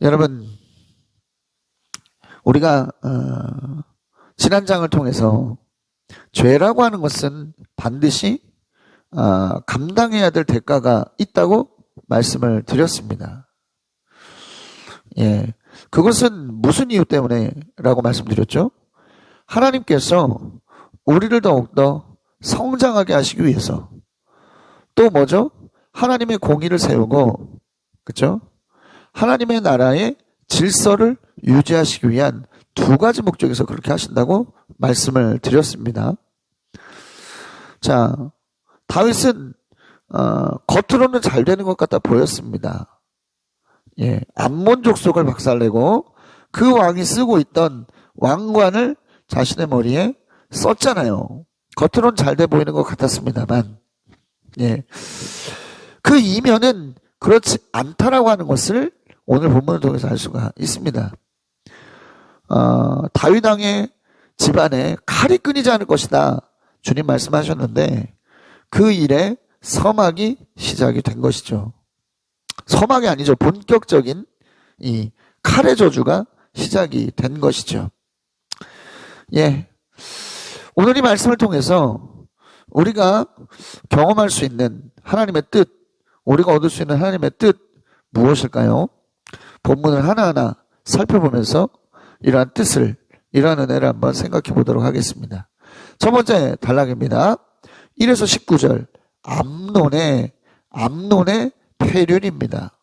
여러분, 우리가 지난 장을 통해서 죄라고 하는 것은 반드시 감당해야 될 대가가 있다고 말씀을 드렸습니다. 예, 그것은 무슨 이유 때문에라고 말씀드렸죠? 하나님께서 우리를 더욱더 성장하게 하시기 위해서, 또 뭐죠? 하나님의 공의를 세우고, 그렇죠? 하나님의 나라의 질서를 유지하시기 위한 두 가지 목적에서 그렇게 하신다고 말씀을 드렸습니다. 자, 다윗은 겉으로는 잘 되는 것 같아 보였습니다. 예, 암몬 족속을 박살내고 그 왕이 쓰고 있던 왕관을 자신의 머리에 썼잖아요. 겉으로는 잘 돼 보이는 것 같았습니다만, 예, 그 이면은 그렇지 않다라고 하는 것을 오늘 본문을 통해서 알 수가 있습니다. 다윗 왕의 집안에 칼이 끊이지 않을 것이다, 주님 말씀하셨는데 그 일에 서막이 시작이 된 것이죠. 서막이 아니죠. 본격적인 이 칼의 저주가 시작이 된 것이죠. 예, 오늘 이 말씀을 통해서 우리가 경험할 수 있는 하나님의 뜻, 우리가 얻을 수 있는 하나님의 뜻 무엇일까요? 본문을 하나하나 살펴보면서 이러한 뜻을, 이러한 은혜를 한번 생각해 보도록 하겠습니다. 첫 번째 단락입니다. 1에서 19절, 암논의 폐륜입니다.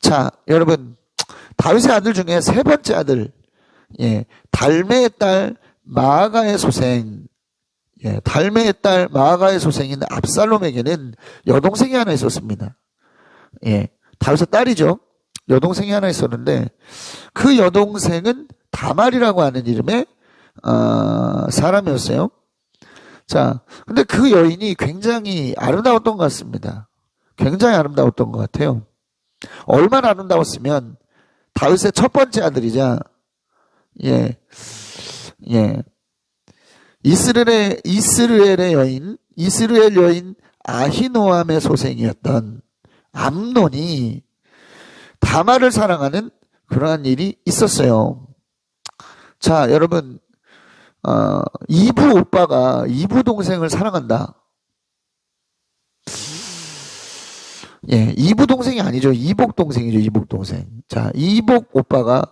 자, 여러분, 다윗의 아들 중에 세 번째 아들, 예, 달메의 딸 마아가의 소생, 예, 달메의 딸 마아가의 소생인 압살롬에게는 여동생이 하나 있었습니다. 예, 다윗의 딸이죠. 여동생이 하나 있었는데 그 여동생은 다말이라고 하는 이름의 사람이었어요. 자, 근데 그 여인이 굉장히 아름다웠던 것 같습니다. 굉장히 아름다웠던 것 같아요. 얼마나 아름다웠으면 다윗의 첫 번째 아들이자, 예, 이스라엘의 여인 아히노암의 소생이었던 암논이 다말을 사랑하는 그러한 일이 있었어요. 자, 여러분, 이부 오빠가 이부 동생을 사랑한다. 예, 이부 동생이 아니죠. 이복 동생이죠. 이복 동생. 자, 이복 오빠가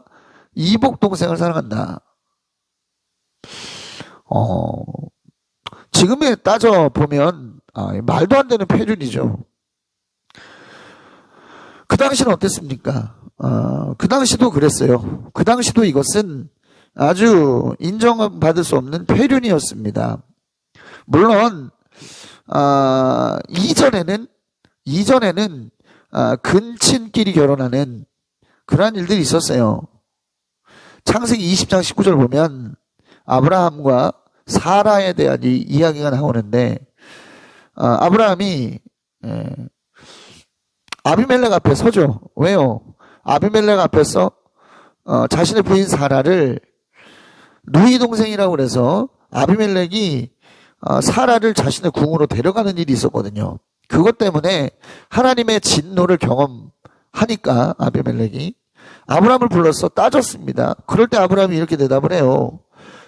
이복 동생을 사랑한다. 지금에 따져 보면 말도 안 되는 폐륜이죠. 그 당시는 어땠습니까? 그 당시도 그랬어요. 그 당시도 이것은 아주 인정받을 수 없는 폐륜이었습니다. 물론 이전에는 근친끼리 결혼하는 그러한 일들이 있었어요. 창세기 20장 19절 보면 아브라함과 사라에 대한 이야기가 나오는데, 아브라함이 아비멜렉 앞에 서죠. 왜요? 아비멜렉 앞에서 자신의 부인 사라를 누이 동생이라고 그래서 아비멜렉이 사라를 자신의 궁으로 데려가는 일이 있었거든요. 그것 때문에 하나님의 진노를 경험하니까 아비멜렉이 아브라함을 불러서 따졌습니다. 그럴 때 아브라함이 이렇게 대답을 해요.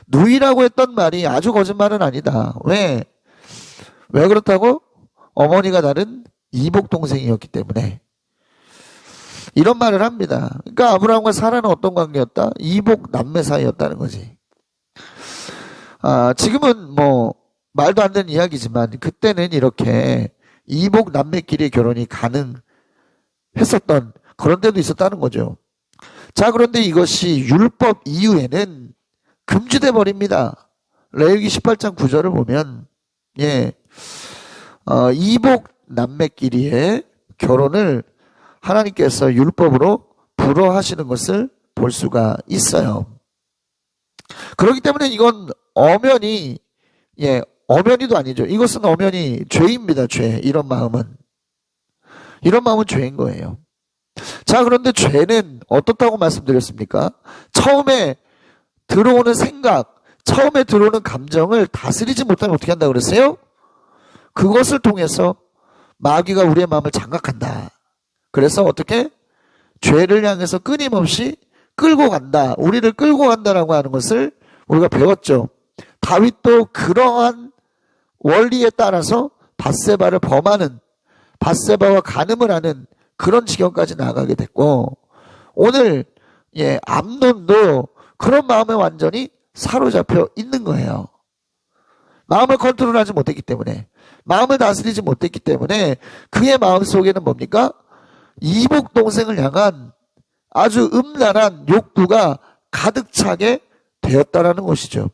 누이라고 했던 말이 아주 거짓말은 아니다. 왜 그렇다고? 어머니가 다른 이복 동생이었기 때문에. 이런 말을 합니다. 그러니까 아브라함과 사라는 어떤 관계였다? 이복 남매 사이였다는 거지. 지금은 뭐 말도 안 되는 이야기지만 그때는 이렇게 이복 남매끼리의 결혼이 가능했었던 그런 데도 있었다는 거죠. 자, 그런데 이것이 율법 이후에는 금지돼 버립니다. 레위기 18장 9절을 보면, 예, 이복 남매끼리의 결혼을 하나님께서 율법으로 불허하시는 것을 볼 수가 있어요. 그렇기 때문에 이건 엄연히도 아니죠. 이것은 엄연히 죄입니다. 죄. 이런 마음은 죄인 거예요. 자, 그런데 죄는 어떻다고 말씀드렸습니까? 처음에 들어오는 생각, 처음에 들어오는 감정을 다스리지 못하면 어떻게 한다고 그랬어요? 그것을 통해서 마귀가 우리의 마음을 장악한다. 그래서 어떻게? 죄를 향해서 끊임없이 끌고 간다. 우리를 끌고 간다라고 하는 것을 우리가 배웠죠. 다윗도 그러한 원리에 따라서 밧세바를 범하는, 밧세바와 간음을 하는 그런 지경까지 나가게 됐고, 오늘 암논도 그런 마음에 완전히 사로잡혀 있는 거예요. 마음을 컨트롤하지 못했기 때문에, 마음을 다스리지 못했기 때문에 그의 마음속에는 뭡니까? 이복 동생을 향한 아주 음란한 욕구가 가득 차게 되었다라는 것이죠.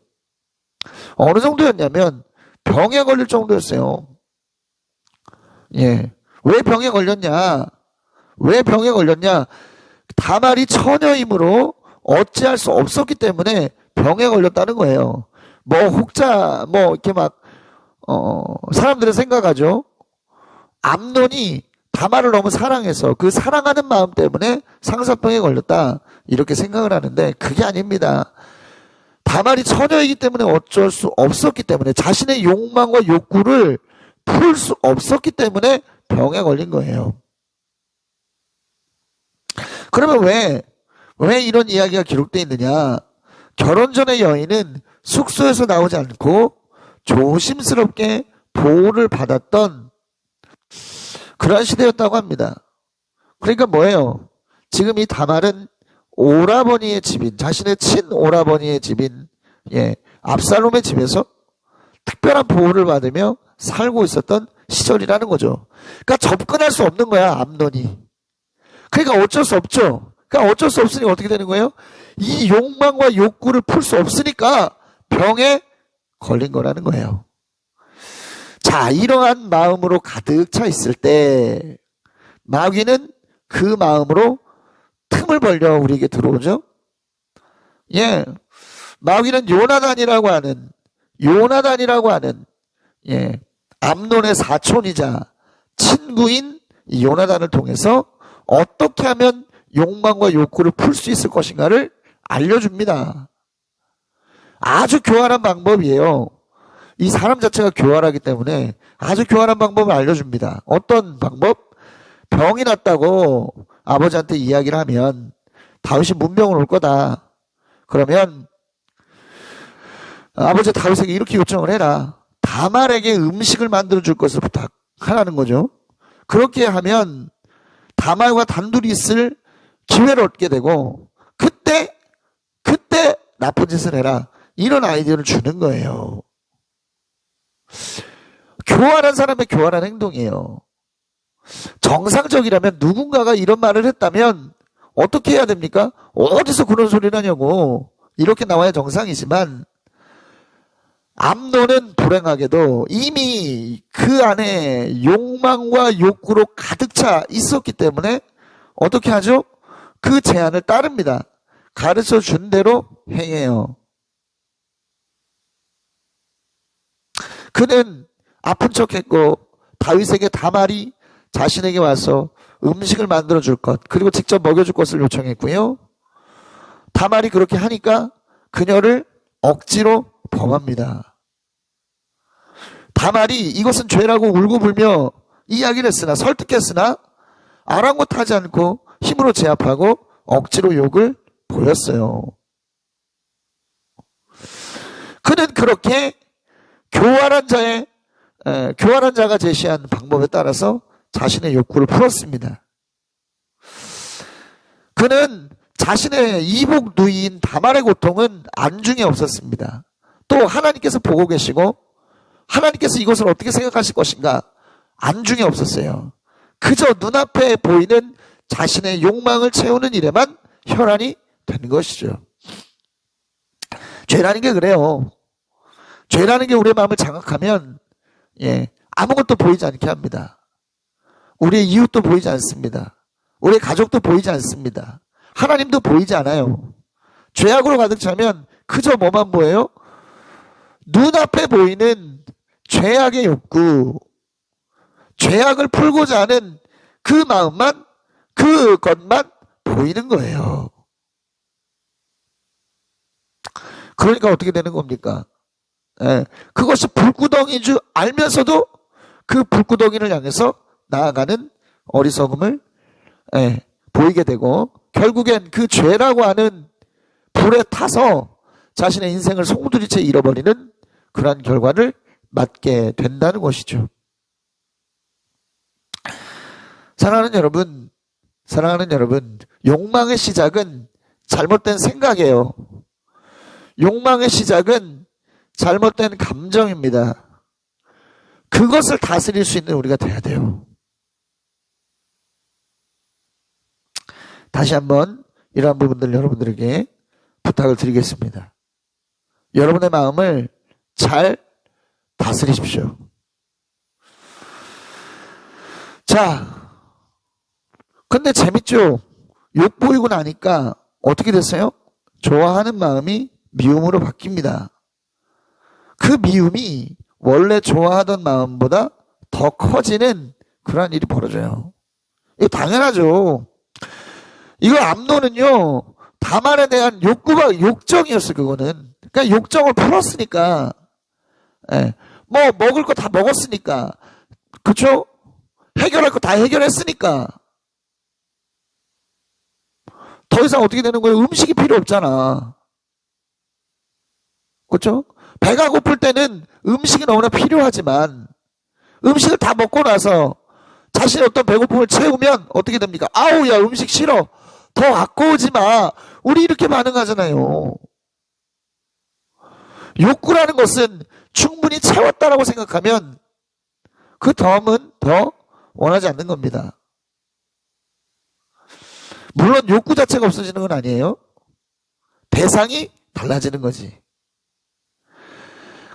어느 정도였냐면 병에 걸릴 정도였어요. 왜 병에 걸렸냐? 왜 병에 걸렸냐? 다말이 처녀이므로 어찌할 수 없었기 때문에 병에 걸렸다는 거예요. 혹자 이렇게 사람들은 생각하죠. 암논이 다말을 너무 사랑해서 그 사랑하는 마음 때문에 상사병에 걸렸다, 이렇게 생각을 하는데 그게 아닙니다. 다말이 처녀이기 때문에 어쩔 수 없었기 때문에, 자신의 욕망과 욕구를 풀 수 없었기 때문에 병에 걸린 거예요. 그러면 왜 이런 이야기가 기록되어 있느냐? 결혼 전의 여인은 숙소에서 나오지 않고 조심스럽게 보호를 받았던 그러한 시대였다고 합니다. 그러니까 뭐예요? 지금 이 다말은 오라버니의 집인, 자신의 친오라버니의 집인 압살롬의 집에서 특별한 보호를 받으며 살고 있었던 시절이라는 거죠. 그러니까 접근할 수 없는 거야, 암논이. 그러니까 어쩔 수 없죠. 그러니까 어쩔 수 없으니 어떻게 되는 거예요? 이 욕망과 욕구를 풀 수 없으니까 병에 걸린 거라는 거예요. 자, 이러한 마음으로 가득 차 있을 때 마귀는 그 마음으로 틈을 벌려 우리에게 들어오죠. 마귀는 요나단이라고 하는 암논의 사촌이자 친구인 이 요나단을 통해서 어떻게 하면 욕망과 욕구를 풀 수 있을 것인가를 알려줍니다. 아주 교활한 방법이에요. 이 사람 자체가 교활하기 때문에 아주 교활한 방법을 알려줍니다. 어떤 방법? 병이 났다고 아버지한테 이야기를 하면 다윗이 문병을 올 거다. 그러면 아버지 다윗에게 이렇게 요청을 해라. 다말에게 음식을 만들어줄 것을 부탁하라는 거죠. 그렇게 하면 다말과 단둘이 있을 기회를 얻게 되고 그때 나쁜 짓을 해라. 이런 아이디어를 주는 거예요. 교활한 사람의 교활한 행동이에요. 정상적이라면 누군가가 이런 말을 했다면 어떻게 해야 됩니까? 어디서 그런 소리를 하냐고 이렇게 나와야 정상이지만, 암논은 불행하게도 이미 그 안에 욕망과 욕구로 가득 차 있었기 때문에 어떻게 하죠? 그 제안을 따릅니다. 가르쳐 준 대로 행해요. 그는 아픈 척했고 다윗에게 다말이 자신에게 와서 음식을 만들어줄 것, 그리고 직접 먹여줄 것을 요청했고요. 다말이 그렇게 하니까 그녀를 억지로 범합니다. 다말이 이것은 죄라고 울고불며 이야기를 했으나, 설득했으나 아랑곳하지 않고 힘으로 제압하고 억지로 욕을 보였어요. 그는 그렇게 교활한 자가 제시한 방법에 따라서 자신의 욕구를 풀었습니다. 그는 자신의 이복 누이인 다말의 고통은 안중에 없었습니다. 또 하나님께서 보고 계시고 하나님께서 이것을 어떻게 생각하실 것인가 안중에 없었어요. 그저 눈앞에 보이는 자신의 욕망을 채우는 일에만 혈안이 되는 것이죠. 죄라는 게 그래요. 죄라는 게 우리의 마음을 장악하면 아무것도 보이지 않게 합니다. 우리의 이웃도 보이지 않습니다. 우리의 가족도 보이지 않습니다. 하나님도 보이지 않아요. 죄악으로 가득 차면 그저 뭐만 보여요? 눈앞에 보이는 죄악의 욕구, 죄악을 풀고자 하는 그 마음만, 그것만 보이는 거예요. 그러니까 어떻게 되는 겁니까? 그것이 불구덩이인 줄 알면서도 그 불구덩이를 향해서 나아가는 어리석음을 보이게 되고 결국엔 그 죄라고 하는 불에 타서 자신의 인생을 송두리째 잃어버리는 그러한 결과를 맞게 된다는 것이죠. 사랑하는 여러분, 욕망의 시작은 잘못된 생각이에요. 욕망의 시작은 잘못된 감정입니다. 그것을 다스릴 수 있는 우리가 돼야 돼요. 다시 한번 이러한 부분들 여러분들에게 부탁을 드리겠습니다. 여러분의 마음을 잘 다스리십시오. 자, 근데 재밌죠? 욕 보이고 나니까 어떻게 됐어요? 좋아하는 마음이 미움으로 바뀝니다. 그 미움이 원래 좋아하던 마음보다 더 커지는 그런 일이 벌어져요. 이거 당연하죠. 이거 암논은요, 다말에 대한 욕구가 욕정이었어요, 그거는. 그러니까 욕정을 풀었으니까, 예. 뭐, 먹을 거 다 먹었으니까, 그쵸? 해결할 거 다 해결했으니까, 더 이상 어떻게 되는 거예요? 음식이 필요 없잖아. 그쵸? 배가 고플 때는 음식이 너무나 필요하지만, 음식을 다 먹고 나서 자신의 어떤 배고픔을 채우면 어떻게 됩니까? 아우, 야, 음식 싫어. 더 갖고 오지 마. 우리 이렇게 반응하잖아요. 욕구라는 것은 충분히 채웠다라고 생각하면 그 다음은 더 원하지 않는 겁니다. 물론 욕구 자체가 없어지는 건 아니에요. 대상이 달라지는 거지.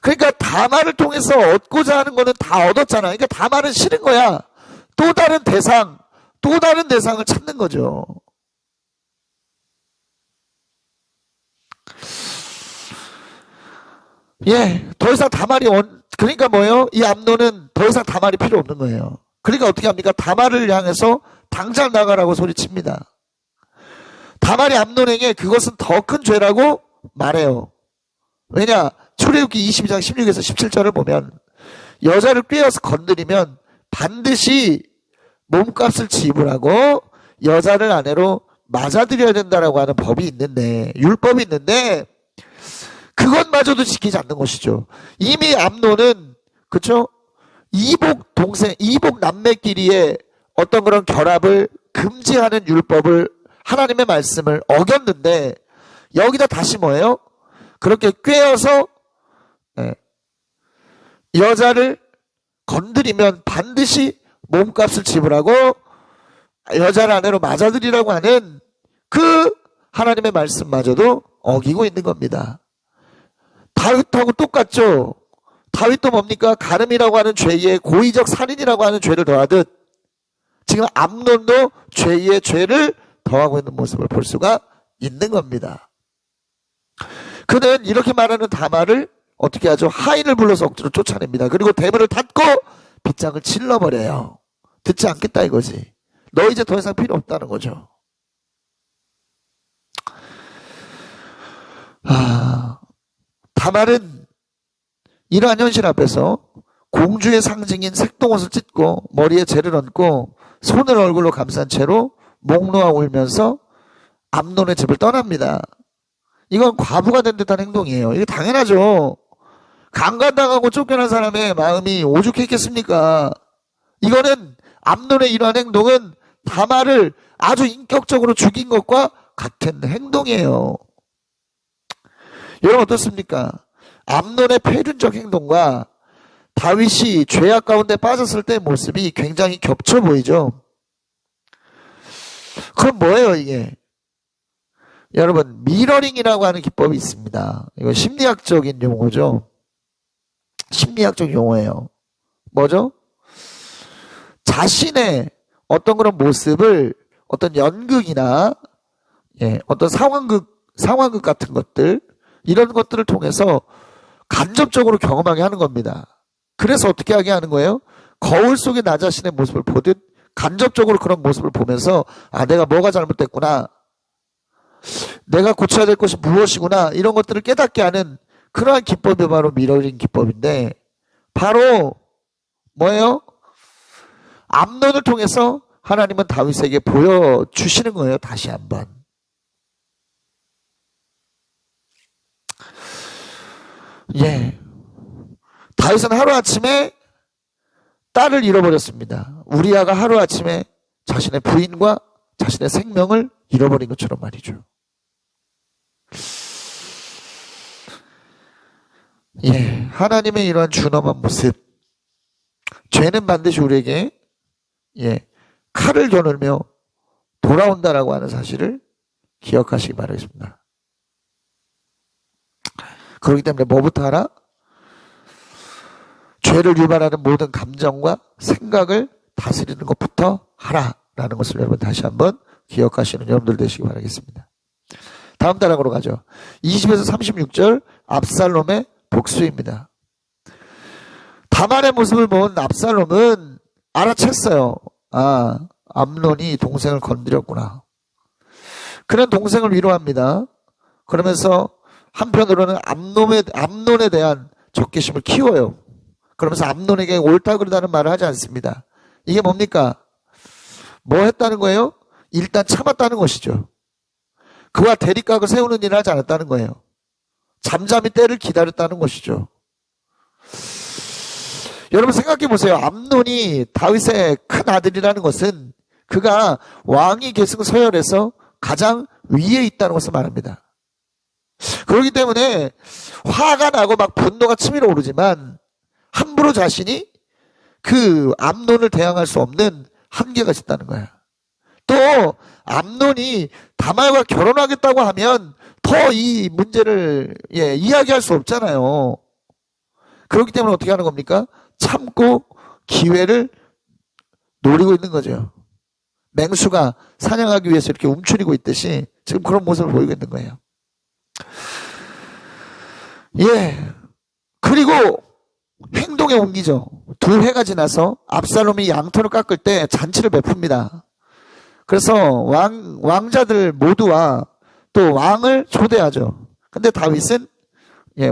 그러니까 다말을 통해서 얻고자 하는 거는 다 얻었잖아. 그러니까 다말은 싫은 거야. 또 다른 대상을 찾는 거죠. 예, 더 이상 다말이 그러니까 뭐예요? 이 암논은 더 이상 다말이 필요 없는 거예요. 그러니까 어떻게 합니까? 다말을 향해서 당장 나가라고 소리칩니다. 다말이 암논에게 그것은 더 큰 죄라고 말해요. 왜냐? 출애굽기 22장 16에서 17절을 보면 여자를 꿰어서 건드리면 반드시 몸값을 지불하고 여자를 아내로 맞아들여야 된다라고 하는 법이 있는데, 율법이 있는데 그것마저도 지키지 않는 것이죠. 이미 암논은, 그쵸? 이복 남매끼리의 어떤 그런 결합을 금지하는 율법을, 하나님의 말씀을 어겼는데, 여기다 다시 뭐예요? 그렇게 꿰어서, 여자를 건드리면 반드시 몸값을 지불하고 여자를 아내로 맞아들이라고 하는 그 하나님의 말씀마저도 어기고 있는 겁니다. 다윗하고 똑같죠. 다윗도 뭡니까? 간음이라고 하는 죄에 고의적 살인이라고 하는 죄를 더하듯 지금 암논도 죄에 죄를 더하고 있는 모습을 볼 수가 있는 겁니다. 그는 이렇게 말하는 다말을 어떻게 하죠? 하인을 불러서 억지로 쫓아냅니다. 그리고 대문을 닫고 빗장을 찔러버려요. 듣지 않겠다 이거지. 너 이제 더 이상 필요 없다는 거죠. 다말은 이러한 현실 앞에서 공주의 상징인 색동옷을 찢고 머리에 재를 얹고 손을 얼굴로 감싼 채로 목 놓아 울면서 암논의 집을 떠납니다. 이건 과부가 된 듯한 행동이에요. 이게 당연하죠. 강간당하고 쫓겨난 사람의 마음이 오죽했겠습니까? 이거는 암논의 이러한 행동은 다말을 아주 인격적으로 죽인 것과 같은 행동이에요. 여러분 어떻습니까? 암논의 폐륜적 행동과 다윗이 죄악 가운데 빠졌을 때의 모습이 굉장히 겹쳐 보이죠. 그럼 뭐예요 이게? 여러분 미러링이라고 하는 기법이 있습니다. 이거 심리학적인 용어죠. 심리학적 용어예요. 뭐죠? 자신의 어떤 그런 모습을 어떤 연극이나 어떤 상황극 같은 것들, 이런 것들을 통해서 간접적으로 경험하게 하는 겁니다. 그래서 어떻게 하게 하는 거예요? 거울 속에 나 자신의 모습을 보듯 간접적으로 그런 모습을 보면서 내가 뭐가 잘못됐구나, 내가 고쳐야 될 것이 무엇이구나, 이런 것들을 깨닫게 하는 그러한 기법이 바로 미러링 기법인데, 바로 뭐예요? 암논을 통해서 하나님은 다윗에게 보여주시는 거예요. 다시 한번. 예. 다윗은 하루아침에 딸을 잃어버렸습니다. 우리아가 하루아침에 자신의 부인과 자신의 생명을 잃어버린 것처럼 말이죠. 예, 하나님의 이러한 준엄한 모습, 죄는 반드시 우리에게 칼을 겨누며 돌아온다라고 하는 사실을 기억하시기 바라겠습니다. 그렇기 때문에 뭐부터 하라? 죄를 유발하는 모든 감정과 생각을 다스리는 것부터 하라라는 것을 여러분 다시 한번 기억하시는 여러분들 되시기 바라겠습니다. 다음 단락으로 가죠. 20에서 36절 압살롬의 복수입니다. 다말의 모습을 본 압살롬은 알아챘어요. 아, 암논이 동생을 건드렸구나. 그는 동생을 위로합니다. 그러면서 한편으로는 암논에 대한 적개심을 키워요. 그러면서 암논에게 옳다 그르다는 말을 하지 않습니다. 이게 뭡니까? 뭐 했다는 거예요? 일단 참았다는 것이죠. 그와 대립각을 세우는 일을 하지 않았다는 거예요. 잠잠히 때를 기다렸다는 것이죠. 여러분 생각해 보세요. 암논이 다윗의 큰 아들이라는 것은 그가 왕위 계승 서열에서 가장 위에 있다는 것을 말합니다. 그렇기 때문에 화가 나고 막 분노가 치밀어 오르지만 함부로 자신이 그 암논을 대항할 수 없는 한계가 있다는 거야. 또 암논이 다말과 결혼하겠다고 하면 더 이 문제를 이야기할 수 없잖아요. 그렇기 때문에 어떻게 하는 겁니까? 참고 기회를 노리고 있는 거죠. 맹수가 사냥하기 위해서 이렇게 움츠리고 있듯이 지금 그런 모습을 보이고 있는 거예요. 예. 그리고 행동에 옮기죠. 2회가 지나서 압살롬이 양털을 깎을 때 잔치를 베풉니다. 그래서 왕자들 모두와 또 왕을 초대하죠. 근데 다윗은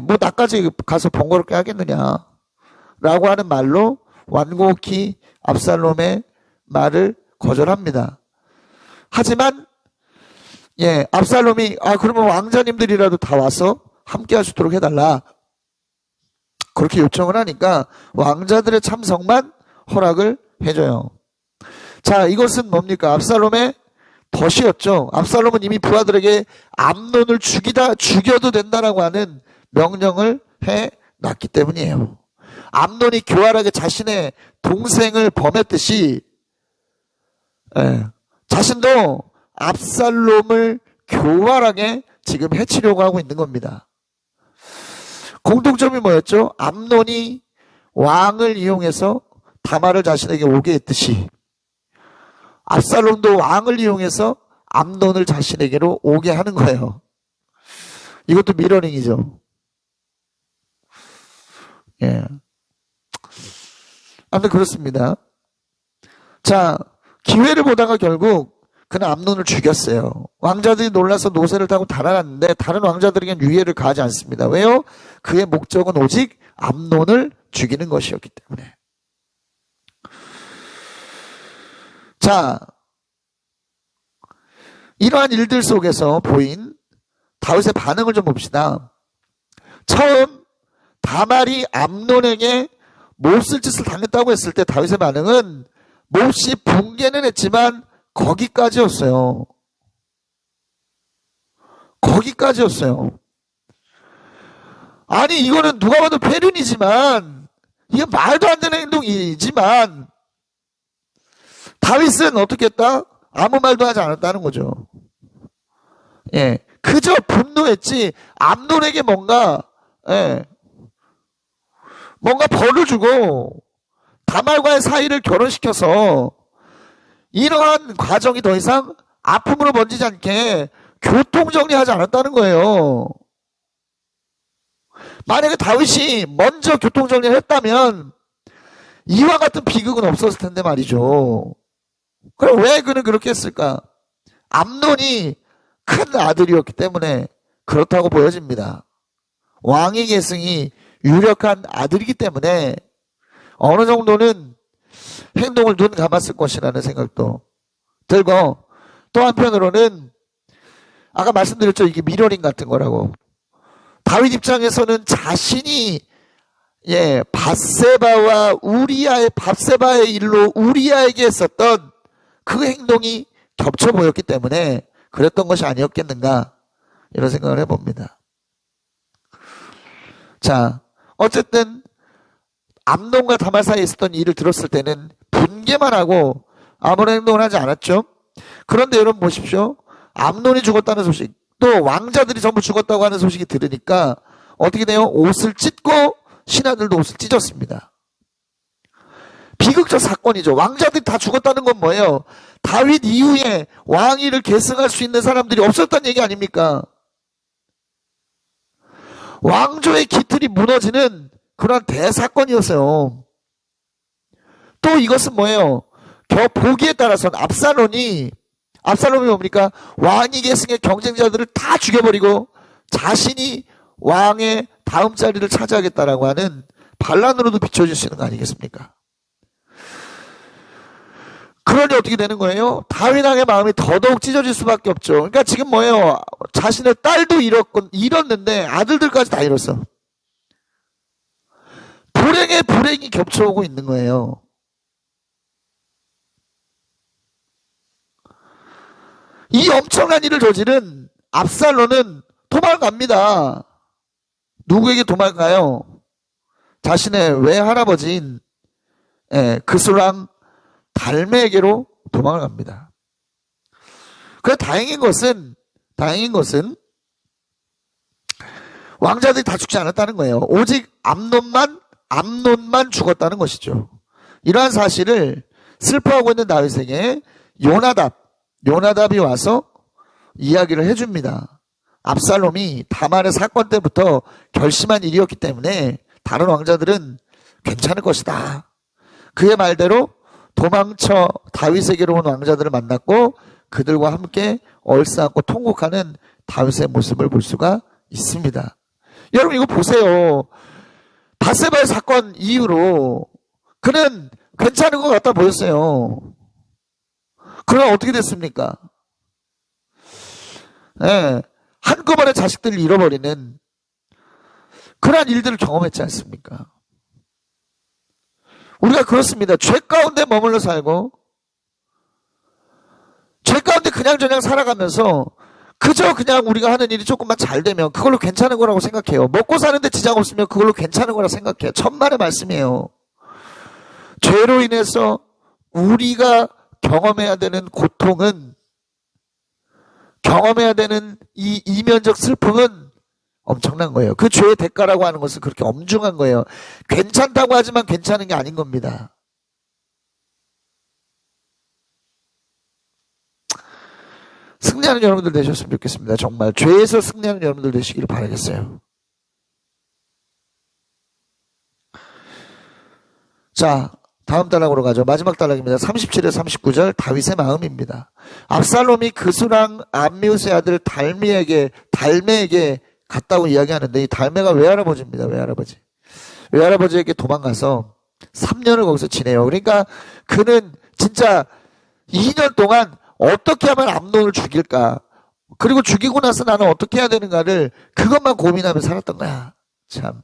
뭐 나까지 가서 번거롭게 하겠느냐 라고 하는 말로 완곡히 압살롬의 말을 거절합니다. 하지만 압살롬이 그러면 왕자님들이라도 다 와서 함께 할 수 있도록 해달라 그렇게 요청을 하니까 왕자들의 참석만 허락을 해줘요. 자, 이것은 뭡니까? 압살롬의 덫이었죠. 압살롬은 이미 부하들에게 암논을 죽여도 된다라고 하는 명령을 해놨기 때문이에요. 암논이 교활하게 자신의 동생을 범했듯이 자신도 압살롬을 교활하게 지금 해치려고 하고 있는 겁니다. 공통점이 뭐였죠? 암논이 왕을 이용해서 다말을 자신에게 오게 했듯이 압살롬도 왕을 이용해서 암논을 자신에게로 오게 하는 거예요. 이것도 미러링이죠. 아무튼 그렇습니다. 자, 기회를 보다가 결국 그는 암논을 죽였어요. 왕자들이 놀라서 노새를 타고 달아났는데 다른 왕자들에겐 유해를 가하지 않습니다. 왜요? 그의 목적은 오직 암논을 죽이는 것이었기 때문에. 자, 이러한 일들 속에서 보인 다윗의 반응을 좀 봅시다. 처음 다말이 암논에게 몹쓸 짓을 당했다고 했을 때 다윗의 반응은 몹시 붕괴는 했지만 거기까지였어요. 거기까지였어요. 아니 이거는 누가 봐도 패륜이지만 이게 말도 안 되는 행동이지만 다윗은 어떻게 했다? 아무 말도 하지 않았다는 거죠. 그저 분노했지 암논에게 뭔가 벌을 주고 다말과의 사이를 결혼시켜서 이러한 과정이 더 이상 아픔으로 번지지 않게 교통정리하지 않았다는 거예요. 만약에 다윗이 먼저 교통정리를 했다면 이와 같은 비극은 없었을 텐데 말이죠. 그럼 왜 그는 그렇게 했을까? 암논이 큰 아들이었기 때문에 그렇다고 보여집니다. 왕위 계승이 유력한 아들이기 때문에 어느 정도는 행동을 눈 감았을 것이라는 생각도 들고, 또 한편으로는 아까 말씀드렸죠. 이게 미러링 같은 거라고. 다윗 입장에서는 자신이 밧세바의 일로 우리아에게 했었던 그 행동이 겹쳐 보였기 때문에 그랬던 것이 아니었겠는가, 이런 생각을 해봅니다. 자, 어쨌든 암논과 다말 사이에 있었던 일을 들었을 때는 분개만 하고 아무런 행동을 하지 않았죠. 그런데 여러분 보십시오. 암논이 죽었다는 소식, 또 왕자들이 전부 죽었다고 하는 소식이 들으니까 어떻게 돼요? 옷을 찢고 신하들도 옷을 찢었습니다. 비극적 사건이죠. 왕자들이 다 죽었다는 건 뭐예요? 다윗 이후에 왕위를 계승할 수 있는 사람들이 없었다는 얘기 아닙니까? 왕조의 기틀이 무너지는 그런 대사건이었어요. 또 이것은 뭐예요? 보기에 따라서는 압살롬이 뭡니까? 왕위 계승의 경쟁자들을 다 죽여버리고 자신이 왕의 다음 자리를 차지하겠다라고 하는 반란으로도 비춰질 수 있는 거 아니겠습니까? 그러니 어떻게 되는 거예요? 다윗 왕의 마음이 더더욱 찢어질 수밖에 없죠. 그러니까 지금 뭐예요? 자신의 딸도 잃었는데 아들들까지 다 잃었어. 불행에 불행이 겹쳐오고 있는 거예요. 이 엄청난 일을 저지른 압살롬은 도망갑니다. 누구에게 도망가요? 자신의 외할아버지인 그술왕 달메에게로 도망을 갑니다. 그래 다행인 것은 왕자들이 다 죽지 않았다는 거예요. 오직 암논만 죽었다는 것이죠. 이러한 사실을 슬퍼하고 있는 다윗에게 요나답이 와서 이야기를 해줍니다. 압살롬이 다말의 사건 때부터 결심한 일이었기 때문에 다른 왕자들은 괜찮을 것이다. 그의 말대로 도망쳐 다윗에게로 온 왕자들을 만났고 그들과 함께 얼싸안고 통곡하는 다윗의 모습을 볼 수가 있습니다. 여러분 이거 보세요. 밧세바의 사건 이후로 그는 괜찮은 것 같아 보였어요. 그러나 어떻게 됐습니까? 한꺼번에 자식들을 잃어버리는 그러한 일들을 경험했지 않습니까? 우리가 그렇습니다. 죄 가운데 머물러 살고 죄 가운데 그냥저냥 살아가면서 그저 그냥 우리가 하는 일이 조금만 잘 되면 그걸로 괜찮은 거라고 생각해요. 먹고 사는데 지장 없으면 그걸로 괜찮은 거라 생각해요. 천만의 말씀이에요. 죄로 인해서 우리가 경험해야 되는 고통은, 경험해야 되는 이 이면적 슬픔은 엄청난 거예요. 그 죄의 대가라고 하는 것은 그렇게 엄중한 거예요. 괜찮다고 하지만 괜찮은 게 아닌 겁니다. 승리하는 여러분들 되셨으면 좋겠습니다. 정말 죄에서 승리하는 여러분들 되시기를 바라겠어요. 자, 다음 단락으로 가죠. 마지막 단락입니다. 37에서 39절 다윗의 마음입니다. 압살롬이 그수랑 암미우스의 아들 달메에게 갔다고 이야기하는데 이 달메가 외할아버지입니다. 외할아버지에게 도망가서 3년을 거기서 지내요. 그러니까 그는 진짜 2년 동안 어떻게 하면 암논을 죽일까, 그리고 죽이고 나서 나는 어떻게 해야 되는가를 그것만 고민하며 살았던 거야. 참.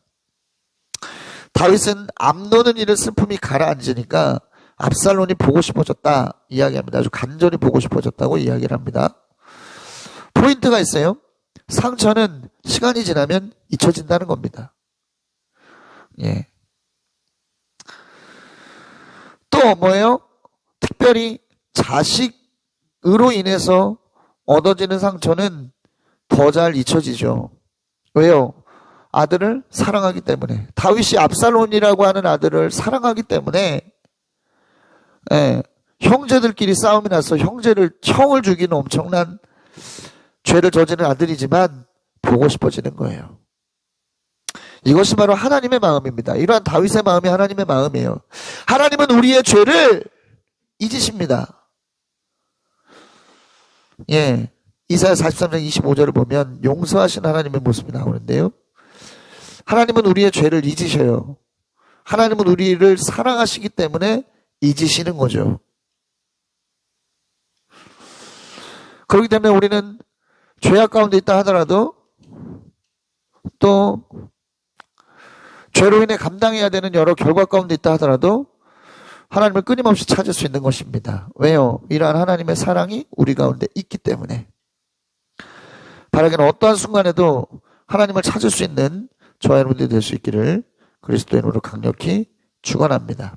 다윗은 암논은 잃은 슬픔이 가라앉으니까 압살롬이 보고 싶어졌다 이야기합니다. 아주 간절히 보고 싶어졌다고 이야기를 합니다. 포인트가 있어요. 상처는 시간이 지나면 잊혀진다는 겁니다. 예. 또 뭐예요? 특별히 자식으로 인해서 얻어지는 상처는 더 잘 잊혀지죠. 왜요? 아들을 사랑하기 때문에. 다윗이 압살롬이라고 하는 아들을 사랑하기 때문에 형제들끼리 싸움이 나서 형을 죽이는 엄청난 죄를 저지른 아들이지만 보고 싶어지는 거예요. 이것이 바로 하나님의 마음입니다. 이러한 다윗의 마음이 하나님의 마음이에요. 하나님은 우리의 죄를 잊으십니다. 예, 이사야 43장 25절을 보면 용서하신 하나님의 모습이 나오는데요. 하나님은 우리의 죄를 잊으셔요. 하나님은 우리를 사랑하시기 때문에 잊으시는 거죠. 그렇기 때문에 우리는 죄악 가운데 있다 하더라도 또 죄로 인해 감당해야 되는 여러 결과 가운데 있다 하더라도 하나님을 끊임없이 찾을 수 있는 것입니다. 왜요? 이러한 하나님의 사랑이 우리 가운데 있기 때문에. 바라기는 어떠한 순간에도 하나님을 찾을 수 있는 저와 여러분들이 될 수 있기를 그리스도인으로 강력히 축원합니다.